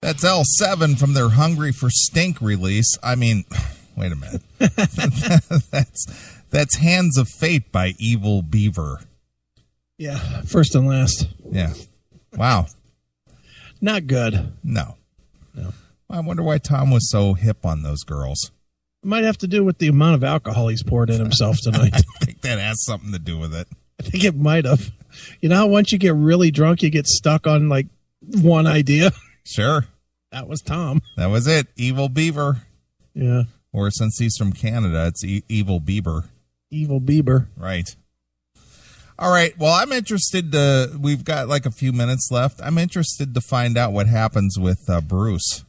That's L7 from their Hungry for Stink release. I mean, wait a minute. That's Hands of Fate by Evil Beaver. Yeah, first and last. Yeah. Wow. Not good. No. I wonder why Tom was so hip on those girls. It might have to do with the amount of alcohol he's poured in himself tonight. I think that has something to do with it. I think it might have. You know how once you get really drunk, you get stuck on like one idea? Sure. That was Tom. That was it. Evil Beaver. Yeah. Or since he's from Canada, it's Evil Bieber. Evil Bieber. Right. All right. Well, I'm interested we've got like a few minutes left. I'm interested to find out what happens with Bruce.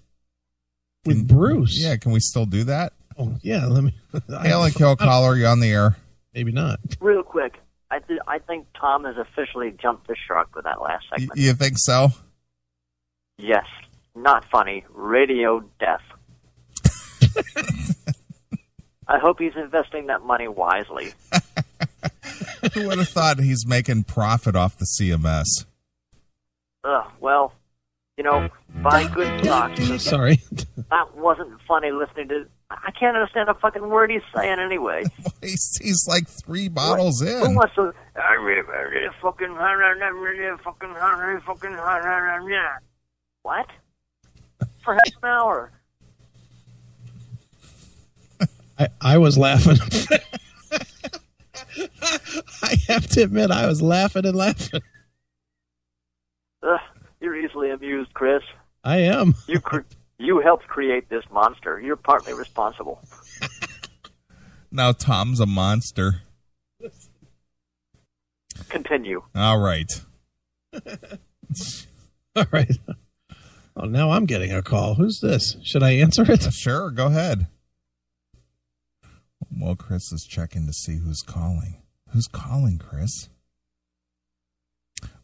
With Bruce? Yeah. Can we still do that? Oh, yeah. Let me. Hail and Kill caller. You on the air? Maybe not. Real quick. I think Tom has officially jumped the shark with that last segment. You think so? Yes. Not funny. Radio death. I hope he's investing that money wisely. Who would have thought he's making profit off the CMS? Well, you know, by good stocks. Sorry. That wasn't funny listening to... I can't understand a fucking word he's saying anyway. He's like 3 bottles in. Who wants to... What? For half an hour. I was laughing. I have to admit, I was laughing and laughing. You're easily amused, Chris. I am. You helped create this monster. You're partly responsible. Now Tom's a monster. Continue. All right. All right. Oh, now I'm getting a call. Who's this? Should I answer it? Sure, go ahead. Well, Chris is checking to see who's calling. Who's calling, Chris?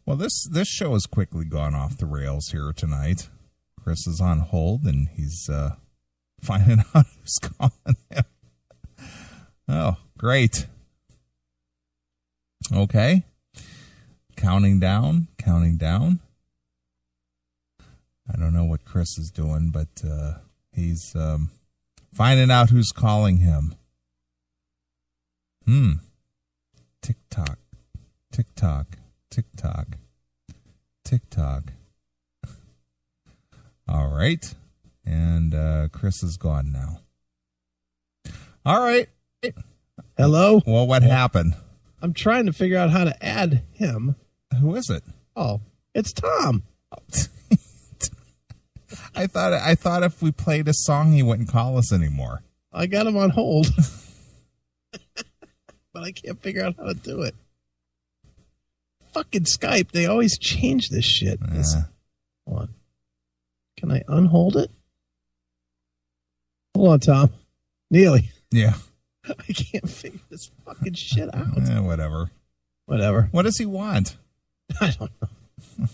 Well, this show has quickly gone off the rails here tonight. Chris is on hold, and he's finding out who's calling him. Oh, great. Okay. Counting down. I don't know what Chris is doing, but he's finding out who's calling him. Tick-tock. Tick-tock. Tick-tock. Tick-tock. All right. And Chris is gone now. All right. Hello? Well, what happened? I'm trying to figure out how to add him. Who is it? Oh, it's Tom. I thought if we played a song, he wouldn't call us anymore. I got him on hold. But I can't figure out how to do it. Fucking Skype, they always change this shit. Yeah. Hold on. Can I unhold it? Hold on, Tom. Neeley. Yeah. I can't figure this fucking shit out. Whatever. What does he want? I don't know.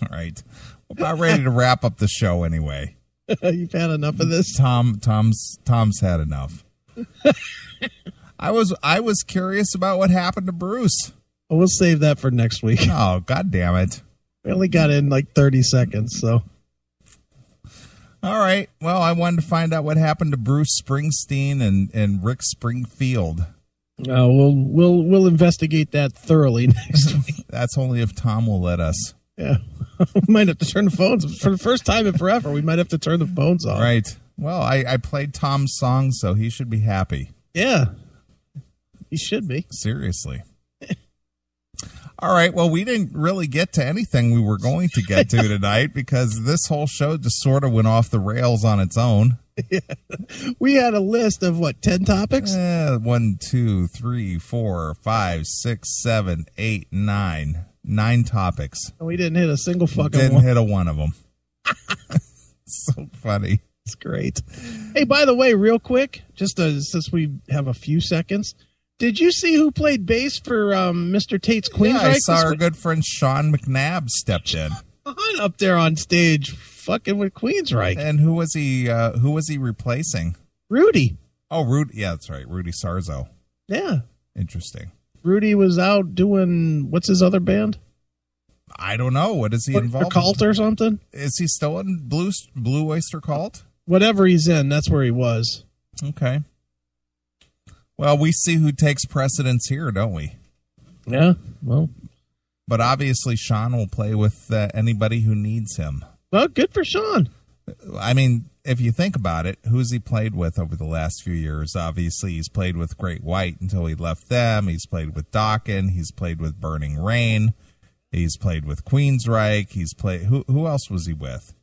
All right. We're about ready to wrap up the show anyway. You've had enough of this? Tom's had enough. I was curious about what happened to Bruce. Well, we'll save that for next week. Oh, God damn it. We only got in like 30 seconds, so. All right. Well, I wanted to find out what happened to Bruce Springsteen and Rick Springfield. We'll investigate that thoroughly next week. That's only if Tom will let us. Yeah. We might have to turn the phones. For the first time in forever, we might have to turn the phones off. Right. Well, I played Tom's song, so he should be happy. Yeah. He should be. Seriously. All right. Well, we didn't really get to anything we were going to get to tonight because this whole show just sort of went off the rails on its own. Yeah. We had a list of, 10 topics? 1, 2, 3, 4, 5, 6, 7, 8, 9. 9 topics. And we didn't hit a single fucking Didn't one. hit a one of them. So funny. It's great. Hey, by the way, real quick, just since we have a few seconds, did you see who played bass for Mr. Tate's Queensryche? Yeah, I saw our good friend Sean McNabb stepped in. Up there on stage, fucking with Queensryche. And who was he replacing? Rudy. Oh, Rudy. Yeah, that's right. Rudy Sarzo. Yeah. Interesting. Rudy was out doing, what's his other band? I don't know. What is he involved cult or something? Is he still in Blue Oyster Cult? Whatever he's in, that's where he was. Okay. Well, we see who takes precedence here, don't we? Yeah, well. But obviously, Sean will play with anybody who needs him. Well, good for Sean. I mean, if you think about it, who's he played with over the last few years? Obviously, he's played with Great White until he left them. He's played with Dokken. He's played with Burning Rain. He's played with Queensryche. He's played. Who else was he with?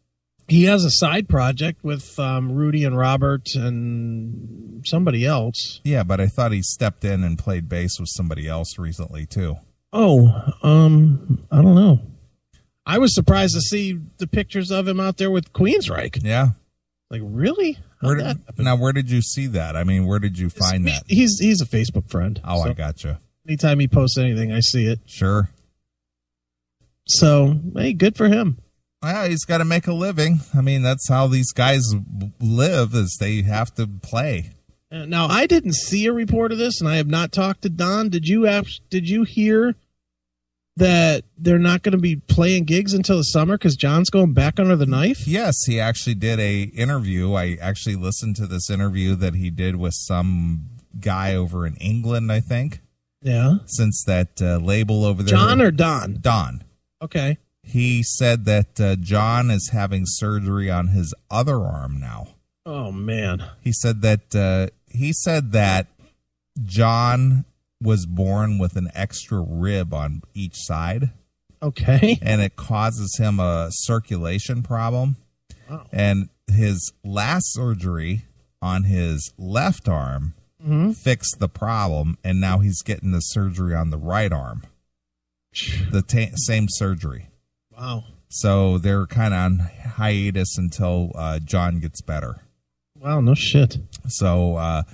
He has a side project with Rudy and Robert and somebody else. Yeah, but I thought he stepped in and played bass with somebody else recently, too. Oh, I don't know. I was surprised to see the pictures of him out there with Queensryche. Yeah. Like, really? Where did you see that? I mean, where did you find that? He's a Facebook friend. Oh, so I gotcha. Anytime he posts anything, I see it. Sure. So, hey, good for him. Well, he's got to make a living. I mean, that's how these guys live, is they have to play. Now, I didn't see a report of this, and I have not talked to Don. Did you hear that they're not going to be playing gigs until the summer because John's going back under the knife? Yes, he actually did a interview. I actually listened to this interview that he did with some guy over in England, I think. Yeah. Since that label over there. John or Don? Don. Okay. He said that John is having surgery on his other arm now. Oh, man. He said that John was born with an extra rib on each side. Okay. And it causes him a circulation problem. Wow. And his last surgery on his left arm fixed the problem, and now he's getting the surgery on the right arm. The same surgery. Wow. So they're kind of on hiatus until John gets better. Wow, no shit. So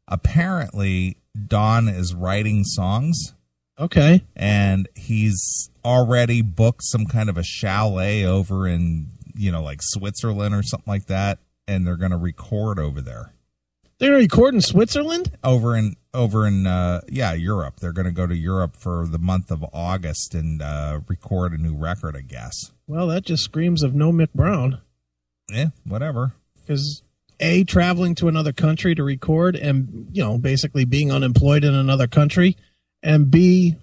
apparently Don is writing songs. Okay. And he's already booked some kind of a chalet over in, like Switzerland or something like that. And they're going to record over there. They're going to record in Switzerland? Over in Europe. They're going to go to Europe for the month of August and record a new record, I guess. Well, that just screams of no Mick Brown. Yeah, whatever. Because A, traveling to another country to record and, basically being unemployed in another country. And B,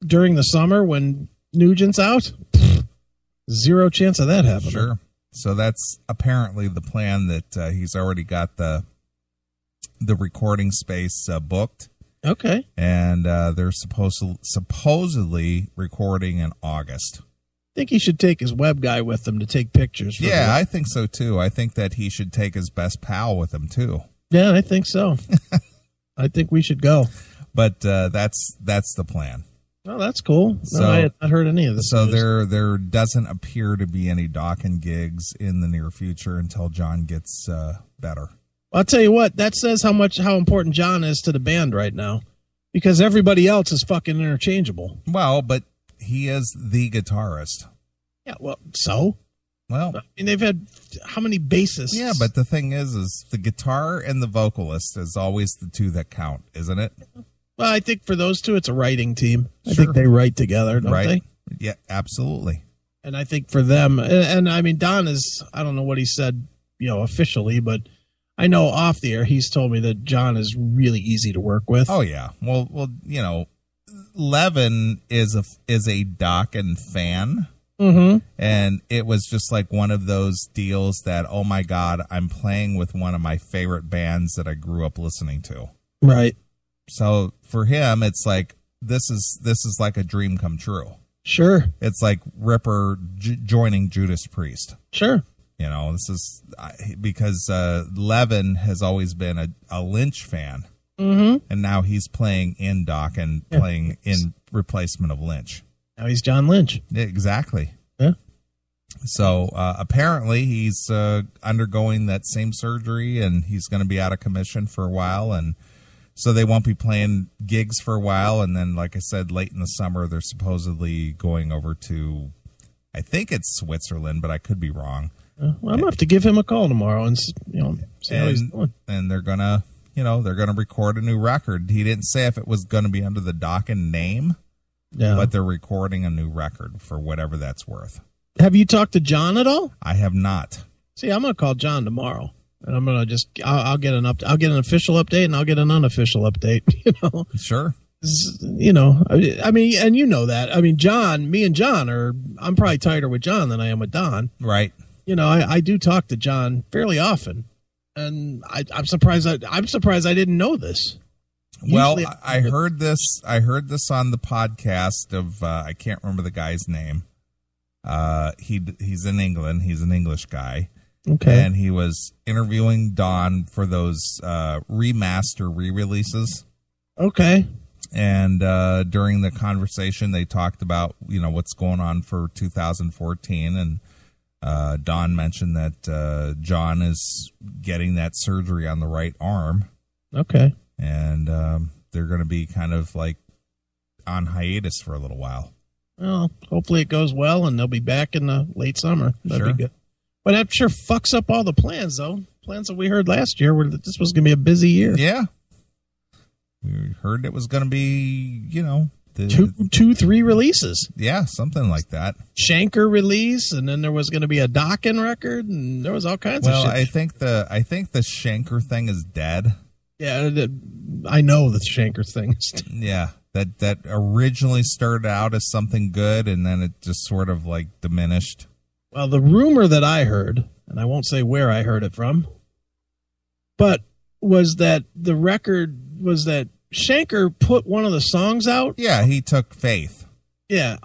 during the summer when Nugent's out, zero chance of that happening. Sure. So that's apparently the plan, that he's already got the recording space booked. Okay. And they're supposedly recording in August. I think he should take his web guy with him to take pictures. Yeah, I think so too. I think that he should take his best pal with him too. Yeah, I think so. I think we should go. But that's the plan. Oh, that's cool. So, I had not heard any of this. So there doesn't appear to be any Dokken gigs in the near future until John gets better. I'll tell you what, that says how important John is to the band right now, because everybody else is fucking interchangeable. Well, but he is the guitarist. Yeah, well, so? Well, I mean, they've had how many bassists? Yeah, but the thing is the guitar and the vocalist is always the two that count, isn't it? Well, I think for those two, it's a writing team. I think they write together, don't they? Yeah, absolutely. And I think for them, and I mean, Don is, I don't know what he said, officially, but I know off the air, he's told me that John is really easy to work with. Oh, yeah. Well, Levin is a Dokken fan. Mm-hmm. And it was just like one of those deals that, oh my God, I'm playing with one of my favorite bands that I grew up listening to. Right. So for him, it's like, this is like a dream come true. Sure. It's like Ripper joining Judas Priest. Sure. This is because Levin has always been a Lynch fan. Mm-hmm. And now he's playing in Dokken, playing in replacement of Lynch. Now he's John Lynch. Exactly. Yeah. So apparently he's undergoing that same surgery, and he's going to be out of commission for a while, and so they won't be playing gigs for a while. And then, like I said, late in the summer, they're supposedly going over to, I think it's Switzerland, but I could be wrong. Well, I'm gonna have to give him a call tomorrow and see how he's doing. And they're gonna, they're gonna record a new record. He didn't say if it was going to be under the Dokken name Yeah. but they're recording a new record for whatever that's worth. Have you talked to John at all? I have not. See, I'm going to call John tomorrow, and I'm going to I'll get an I'll get an official update, and I'll get an unofficial update. Sure. I mean, and you know that. I mean, me and John I'm probably tighter with John than I am with Don. Right. I do talk to John fairly often, and I'm surprised I didn't know this. Well, I heard this on the podcast of I can't remember the guy's name. He's in England. He's an English guy. Okay. And he was interviewing Don for those remaster re-releases. Okay. And during the conversation, they talked about, what's going on for 2014. And Don mentioned that John is getting that surgery on the right arm. Okay. And they're going to be kind of like on hiatus for a little while. Well, hopefully it goes well, and they'll be back in the late summer. That'd be good. But that sure fucks up all the plans, though. Plans that we heard last year were that this was going to be a busy year. Yeah. We heard it was going to be, two, 3 releases. Yeah, something like that. Shanker release, and then there was going to be a Dokken record, and there was all kinds of shit. Well, I think the Shanker thing is dead. Yeah, I know the Shanker thing is dead. Yeah, that originally started out as something good, and then it just sort of like diminished. Well, the rumor that I heard, and I won't say where I heard it from, but was that the record was that Shanker put one of the songs out. Yeah, he took Faith. Yeah,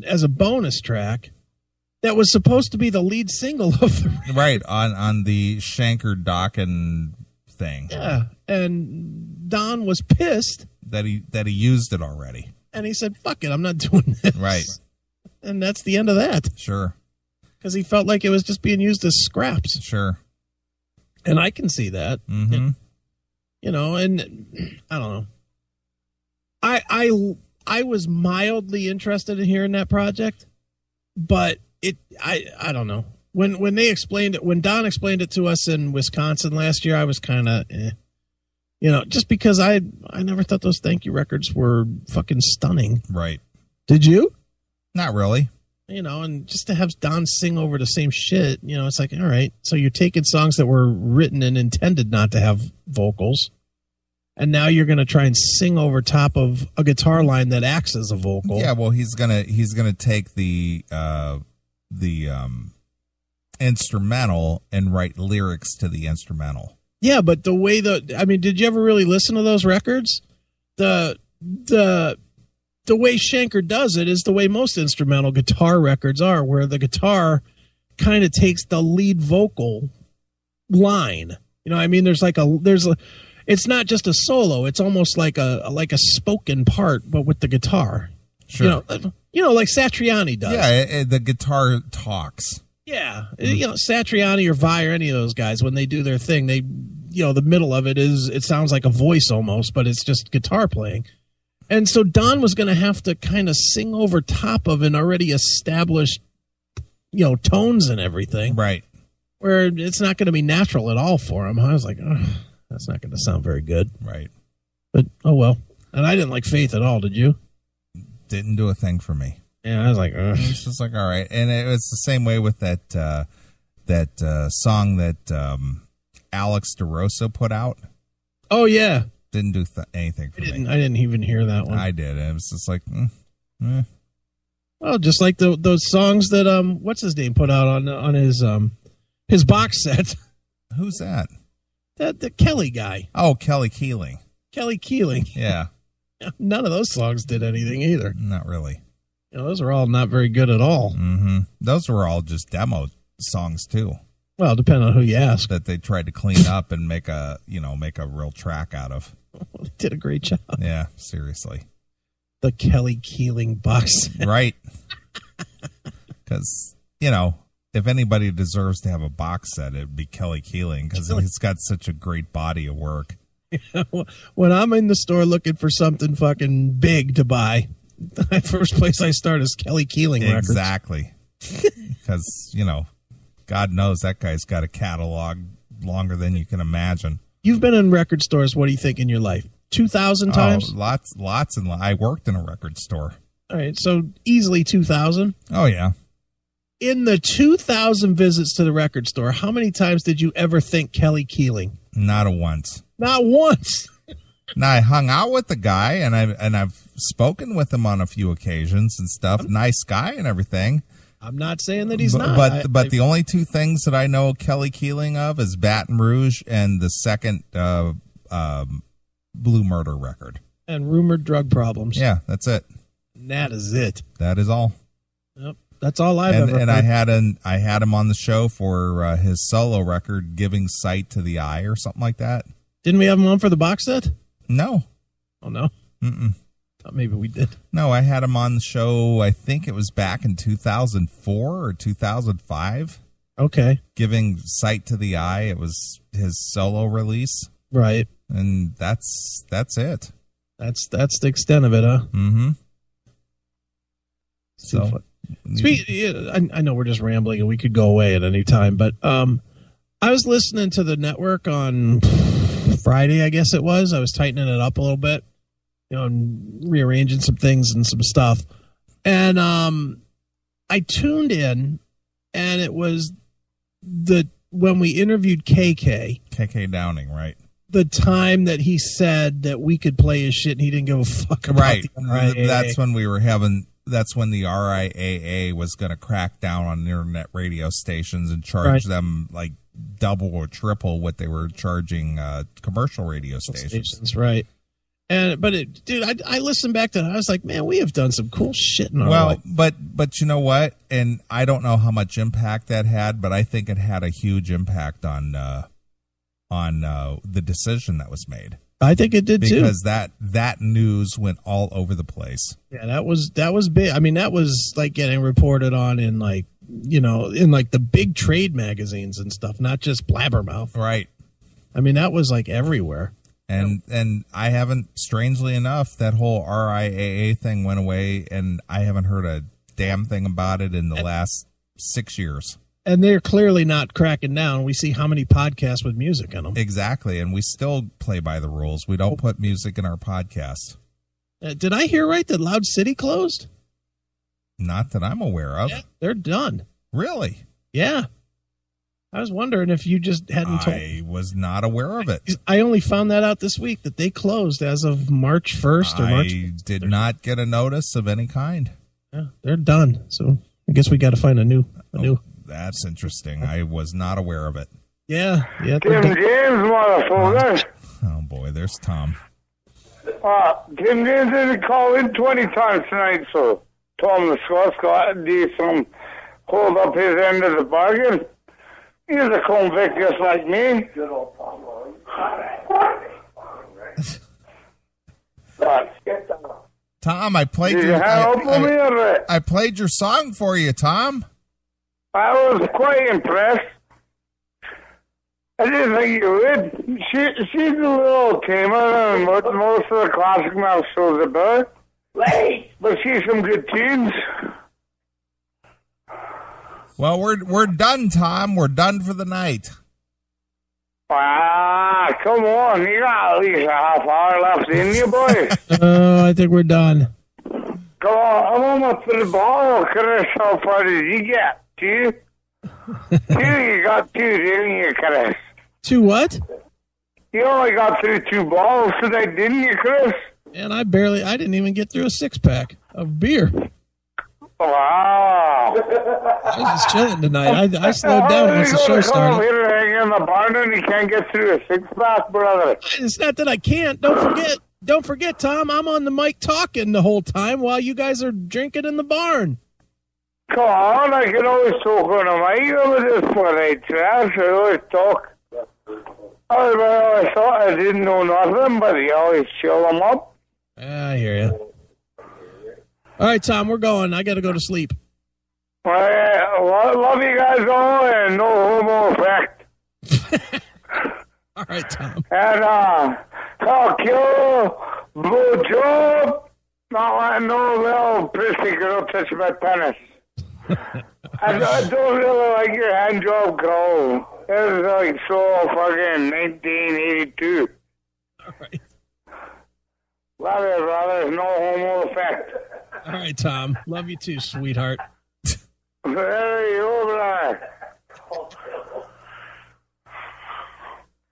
as a bonus track that was supposed to be the lead single of the record. Right, on the Shanker Dokken thing. Yeah, and Don was pissed that he used it already. And he said, "Fuck it, I'm not doing this." Right. And that's the end of that. Sure. Because he felt like it was just being used as scraps. Sure. And I can see that. Mm-hmm. And I don't know. I was mildly interested in hearing that project, but I don't know. When Don explained it to us in Wisconsin last year, I was kind of just because I never thought those thank you records were fucking stunning. Right. Did you? Not really. And just to have Don sing over the same shit, it's like, all right, so you're taking songs that were written and intended not to have vocals, and now you're going to try and sing over top of a guitar line that acts as a vocal. Yeah, well, he's gonna take the instrumental and write lyrics to the instrumental. Yeah, but the way did you ever really listen to those records? The way Shanker does it is the way most instrumental guitar records are, where the guitar kind of takes the lead vocal line. It's not just a solo. It's almost like a spoken part, but with the guitar. Sure. Like Satriani does. Yeah, the guitar talks. Yeah. Satriani or Vi or any of those guys, when they do their thing, they, the middle of it sounds like a voice almost, but it's just guitar playing. And so Don was going to have to kind of sing over top of an already established, tones and everything. Right. Where it's not going to be natural at all for him. I was like, oh, that's not going to sound very good. Right. But, oh well. And I didn't like Faith at all, did you? Didn't do a thing for me. Yeah, I was like, ugh. It's just like, all right. And it was the same way with that song that Alex DeRosa put out. Oh, yeah. Didn't do anything for me. I didn't even hear that one. I did. And it was just like, Well, just like those songs that what's his name put out on his box set. Who's that? The Kelly guy. Oh, Kelly Keeling. Kelly Keeling. Yeah. None of those songs did anything either. Not really. Those are all not very good at all. Mm-hmm. Those were all just demo songs too. Well, depending on who you ask. That they tried to clean up and make a real track out of. They did a great job. Yeah, seriously. The Kelly Keeling box set. Right. Because, if anybody deserves to have a box set, it'd be Kelly Keeling, because he's got such a great body of work. When I'm in the store looking for something fucking big to buy, the first place I start is Kelly Keeling records. Exactly. Because, God knows that guy's got a catalog longer than you can imagine. You've been in record stores, what do you think, in your life? 2,000 times? Lots. And I worked in a record store. All right, so easily 2,000. Oh, yeah. In the 2,000 visits to the record store, how many times did you ever think Kelly Keeling? Not a once. Not once. Now, I hung out with the guy, and I've spoken with him on a few occasions and stuff. Nice guy and everything. I'm not saying that he's not. But the only two things that I know Kelly Keeling of is Baton Rouge and the second Blue Murder record. And rumored drug problems. Yeah, that's it. And that is it. That is all. Yep. That's all I've ever heard. And I had him on the show for his solo record, Giving Sight to the Eye or something like that. Didn't we have him on for the box set? No. Oh, no? Mm-mm. Thought maybe we did. No, I had him on the show, I think it was back in 2004 or 2005. Okay. Giving Sight to the Eye. It was his solo release. Right. And that's it. That's the extent of it, huh? Mm-hmm. So, I know we're just rambling and we could go away at any time, but I was listening to the network on Friday, I guess it was. I was tightening it up a little bit, and rearranging some things and some stuff. And I tuned in, and it was when we interviewed KK Downing, right? The time that he said that we could play his shit and he didn't give a fuck about right. the RIAA. That's when the RIAA was going to crack down on internet radio stations and charge them like double or triple what they were charging commercial radio stations. Right. Dude, I listened back to that. I was like, man, we have done some cool shit in our life. But you know what? And I don't know how much impact that had, but I think it had a huge impact on the decision that was made. I think it did too, because that news went all over the place. Yeah, that was big. I mean, that was like getting reported on in the big trade magazines and stuff, not just Blabbermouth. Right. I mean, that was like everywhere. And I haven't, strangely enough, that whole RIAA thing went away, and I haven't heard a damn thing about it in the last 6 years. And they're clearly not cracking down. We see how many podcasts with music in them. Exactly, and we still play by the rules. We don't put music in our podcast. Did I hear right that Loud City closed? Not that I'm aware of. Yeah, they're done. Really? Yeah. I was wondering if you just hadn't told. I was not aware of it. I only found that out this week, that they closed as of March 1st or March 1st. I did not get a notice of any kind. Yeah, they're done. So I guess we got to find a new. That's interesting. I was not aware of it. Yeah. Tim James, motherfucker. Oh, boy, there's Tom. Tim James didn't call in 20 times tonight, so Tom The Scot's got to do some hold up his end of the bargain. He's a convict just like me. Good old Tom. Tom, I played I played your song for you, Tom. I was quite impressed. I didn't think you would. She's a little tamer than most of the classic mouse shows about. But she's some good tunes. Well, we're done, Tom. We're done for the night. Come on. You got at least a half hour left in you, boy. I think we're done. Come on. I'm almost to the ball. Chris, how far did you get? Two? You got two, didn't you, Chris? Two what? You only got through 2 balls today, didn't you, Chris? And I didn't even get through a 6-pack of beer. Wow. I was just chilling tonight. I slowed down once the show started. Come here hang in the barn and you can't get through a 6-pack, brother. It's not that I can't. Don't forget, Tom, I'm on the mic talking the whole time while you guys are drinking in the barn. Come on, I can always talk on the mic over this parade trash. I always talk. I thought I didn't know nothing, but you always chill them up. I hear you. All right, Tom, we're going. I got to go to sleep. All right, love you guys all, and no homo effect. All right, Tom. And I'll kill blue job. Not letting no little prissy girl touch my penis. I don't really like your hand job, girl. It was like so fucking 1982. All right. Love you, brother. No homo effect. All right, Tom. Love you too, sweetheart. Very old.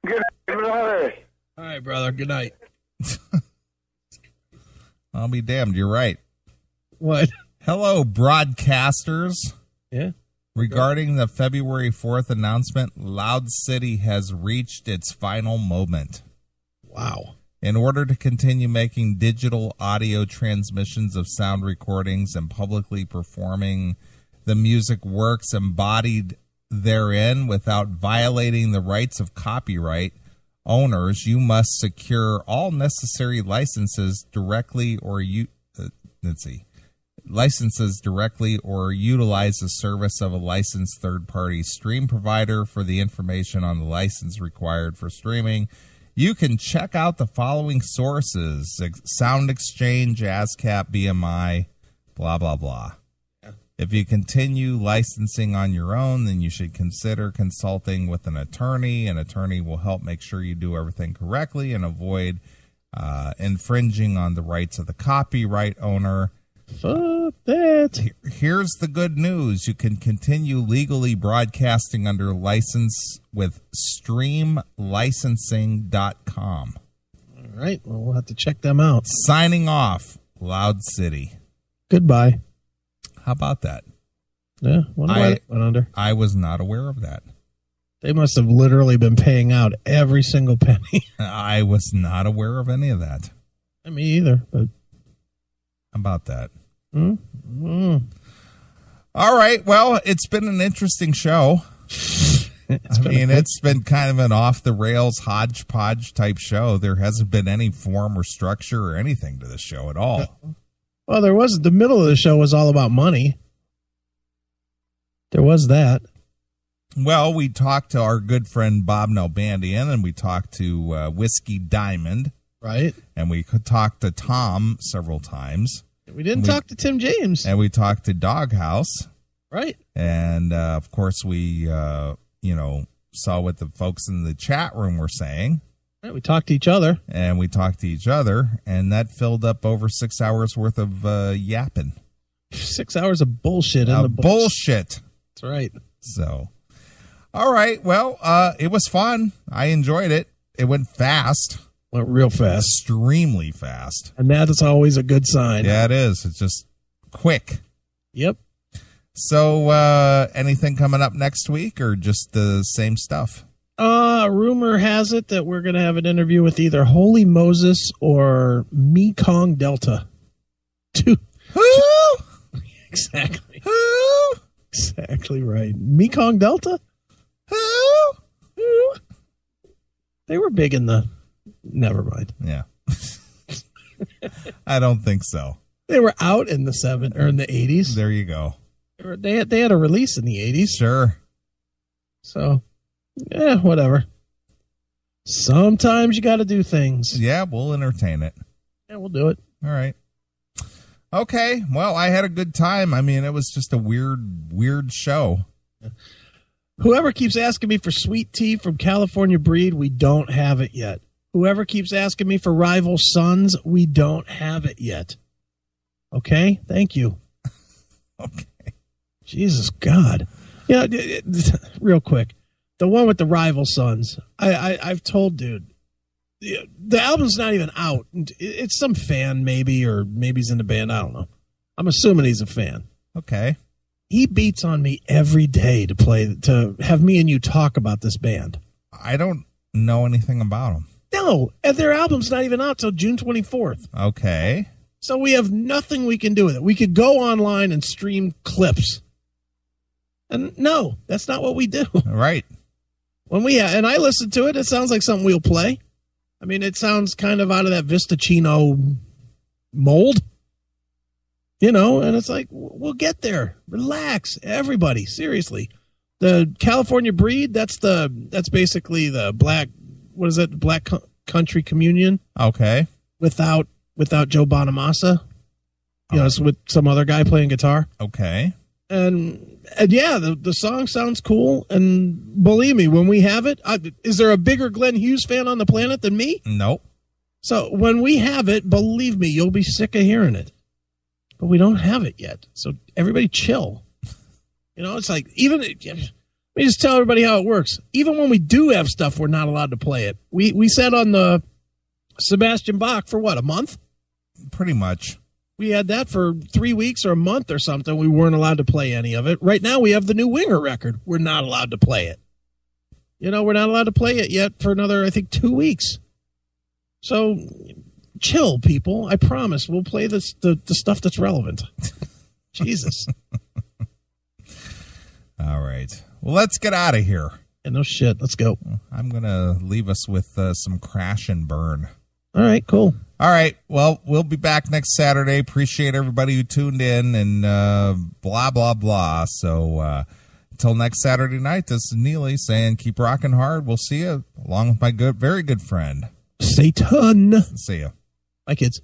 Good night, brother. All right, brother. Good night. I'll be damned. You're right. What? Hello, broadcasters. Yeah. Regarding the February 4th announcement, Loud City has reached its final moment. Wow. In order to continue making digital audio transmissions of sound recordings and publicly performing the music works embodied therein without violating the rights of copyright owners, you must secure all necessary licenses directly or utilize the service of a licensed third-party stream provider for the information on the license required for streaming. You can check out the following sources: Sound Exchange, ASCAP, BMI, blah, blah, blah. Yeah. If you continue licensing on your own, then you should consider consulting with an attorney. An attorney will help make sure you do everything correctly and avoid infringing on the rights of the copyright owner. Fuck that. Here's the good news. You can continue legally broadcasting under license with streamlicensing.com. All right. Well, we'll have to check them out. Signing off, Loud City. Goodbye. How about that? Yeah. Wonder why that went under. I was not aware of that. They must have literally been paying out every single penny. I was not aware of any of that. Me either, but how about that? Mm-hmm. All right. Well, it's been an interesting show. It's been kind of an off-the-rails hodgepodge type show. There hasn't been any form or structure or anything to this show at all. Well, there was. The middle of the show was all about money. There was that. Well, we talked to our good friend Bob Nalbandian, and we talked to Whiskey Diamond. Right. And we could talk to Tom several times. We didn't talk to Tim James. And we talked to Doghouse. Right. And, of course, we, saw what the folks in the chat room were saying. Right. We talked to each other. And that filled up over 6 hours worth of yapping. 6 hours of bullshit in the books. Bullshit. That's right. So, all right. Well, it was fun. I enjoyed it. It went fast. Went real fast. Extremely fast. And that is always a good sign. Yeah, it is. It's just quick. Yep. So, anything coming up next week or just the same stuff? Rumor has it that we're going to have an interview with either Holy Moses or Mekong Delta. Who? Exactly. Who? Exactly right. Mekong Delta? Who? They were big in the... Never mind. Yeah. I don't think so. They were out in the 80s. There you go. They had a release in the 80s. Sure. So, whatever. Sometimes you got to do things. Yeah, we'll entertain it. Yeah, we'll do it. All right. Okay. Well, I had a good time. It was just a weird show. Whoever keeps asking me for sweet tea from California Breed, we don't have it yet. Whoever keeps asking me for Rival Sons, we don't have it yet. Okay? Thank you. Okay. Jesus God. Real quick. The one with the Rival Sons. I've told dude. The album's not even out. It's some fan maybe, or maybe he's in the band. I don't know. I'm assuming he's a fan. Okay. He beats on me every day to have me and you talk about this band. I don't know anything about them. No, and their album's not even out till June 24th. Okay. So we have nothing we can do with it. We could go online and stream clips. And no, that's not what we do. Right. And I listened to it, it sounds like something we'll play. It sounds kind of out of that Vistacino mold. And it's like, we'll get there. Relax, everybody. Seriously. The California Breed, that's basically the black, what is it? Black Country Communion. Okay. Without Joe Bonamassa. It's with some other guy playing guitar. Okay. And yeah, the song sounds cool. And believe me, when we have it, is there a bigger Glenn Hughes fan on the planet than me? Nope. So when we have it, believe me, you'll be sick of hearing it. but we don't have it yet. So everybody chill. It's like, even, let me just tell everybody how it works. Even when we do have stuff, we're not allowed to play it. We said on the Sebastian Bach for what, a month? Pretty much. We had that for 3 weeks or a month or something. We weren't allowed to play any of it. Right now we have the new Winger record. We're not allowed to play it. We're not allowed to play it yet for another, I think, 2 weeks. So chill, people. I promise we'll play the stuff that's relevant. Jesus. All right. Well, let's get out of here. Yeah, no shit. Let's go. I'm going to leave us with some Crash and Burn. All right, cool. All right. Well, we'll be back next Saturday. Appreciate everybody who tuned in and blah, blah, blah. So until next Saturday night, this is Neeley saying keep rocking hard. We'll see you along with my very good friend Satan. See ya. Bye, kids.